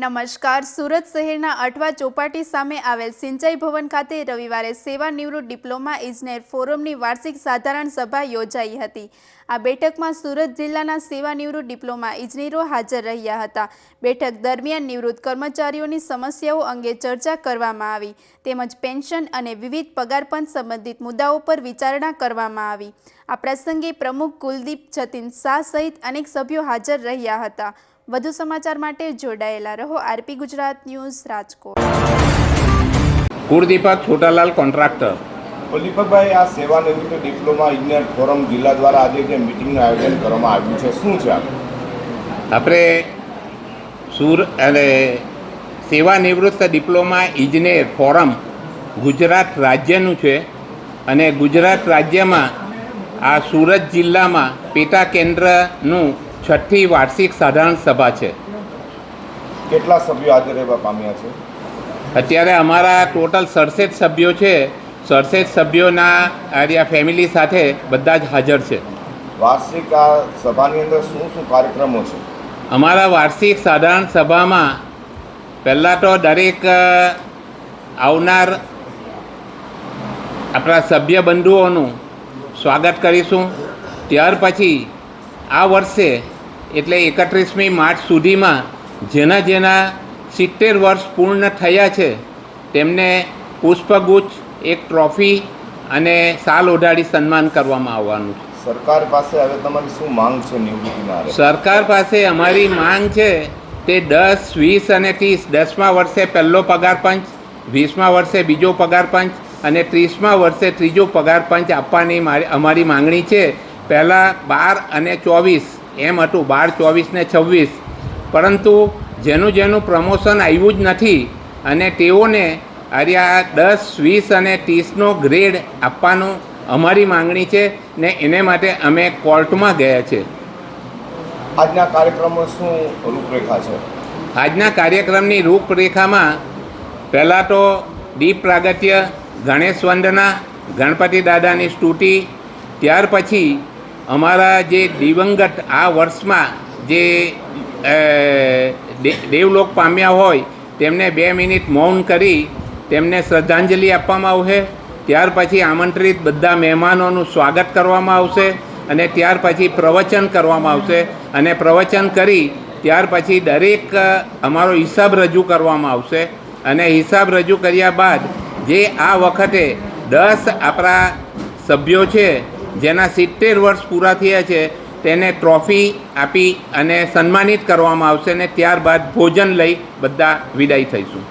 નમસ્કાર. સુરત શહેરના અઠવા ચોપાટી સામે આવેલ સિંચાઈ ભવન ખાતે રવિવારે સેવાનિવૃત્ત ડિપ્લોમા ઇજનેર ફોરમની વાર્ષિક સાધારણ સભા યોજાઈ હતી. આ બેઠકમાં સુરત જિલ્લાના સેવાનિવૃત્ત ડિપ્લોમા ઇજનેરો હાજર રહ્યા હતા. બેઠક દરમિયાન નિવૃત્ત કર્મચારીઓની સમસ્યાઓ અંગે ચર્ચા કરવામાં આવી તેમજ પેન્શન અને વિવિધ પગારપંચ સંબંધિત મુદ્દાઓ પર વિચારણા કરવામાં આવી. આ પ્રસંગે પ્રમુખ કુલદીપ જતીન શાહ સહિત અનેક સભ્યો હાજર રહ્યા હતા. વધુ સમાચાર માટે જોડાયેલા રહો RP Gujarat news Rajkot. Kuldeepak Chhotalal contractor. કુલદીપકભાઈ, આ સેવાનિવૃત્ત ડિપ્લોમા ઇજનેર ફોરમ જિલ્લા દ્વારા આજે જે મિટિંગનું આયોજન કરવામાં આવ્યું છે, શું છે? આપણે સેવાનિવૃત્ત ડિપ્લોમા ઇજનેર ફોરમ ગુજરાત રાજ્યનું છે અને ગુજરાત રાજ્યમાં આ સુરત જિલ્લામાં પેટા કેન્દ્રનું 6ઠ્ઠી વાર્ષિક સાધારણ સભા છે. કેટલા સભ્યો હાજર રહેવા પામ્યા છે? અત્યારે અમારા ટોટલ 67 સભ્યો છે. 67 સભ્યોના આર્યા ફેમિલી સાથે બધા જ હાજર છે. વાર્ષિક આ સભાની અંદર શું શું કાર્યક્રમો છે? અમારા વાર્ષિક સાધારણ સભામાં પહેલાં તો દરેક આવનાર આપણા સભ્ય બંધુઓનું સ્વાગત કરીશું. ત્યાર પછી આ વર્ષે એટલે 31મી માર્ચ સુધીમાં જેના 70 વર્ષ પૂર્ણ થયા છે તેમને પુષ્પગુચ્છ, એક ટ્રોફી અને શાલ ઓઢાડી સન્માન કરવામાં આવવાનું છે. સરકાર પાસે હવે તમારી શું માંગ છે નિવૃત્તિના? સરકાર પાસે અમારી માંગ છે તે 10, 20 અને 30, 10મા વર્ષે પહેલો પગાર પંચ, 20મા વર્ષે બીજો પગાર પંચ અને 30મા વર્ષે ત્રીજો પગાર પંચ આપવાની અમારી માંગણી છે. પહેલાં 12 અને 24 એમ હતું, 12, 24 ને 26, પરંતુ જેનું પ્રમોશન આવ્યું જ નથી અને તેઓને આર્યા 10, 20 અને 30નો ગ્રેડ આપવાનું અમારી માંગણી છે ને એને માટે અમે કોર્ટમાં ગયા છે. આજના કાર્યક્રમમાં શું રૂપરેખા છે? આજના કાર્યક્રમની રૂપરેખામાં પહેલાં તો દીપ પ્રાગટ્ય, ગણેશ વંદના, ગણપતિ દાદાની સ્તુતિ, ત્યાર પછી અમારા જે દિવંગત આ વર્ષમાં જે દેવલોક પામ્યા હોય તેમને 2 મિનિટ મૌન કરી તેમને શ્રદ્ધાંજલિ આપવામાં આવશે. ત્યાર પછી આમંત્રિત બધા મહેમાનોનું સ્વાગત કરવામાં આવશે અને ત્યાર પછી પ્રવચન કરવામાં આવશે અને પ્રવચન કરી ત્યાર પછી દરેક અમારો હિસાબ રજૂ કરવામાં આવશે અને હિસાબ રજૂ કર્યા બાદ જે આ વખતે 10 આપણા સભ્યો છે જેના 70 વર્ષ પૂરા થયા છે તેને ટ્રોફી આપી અને સન્માનિત કરવામાં આવશે અને ત્યારબાદ ભોજન લઈ બધા વિદાય થઈશું.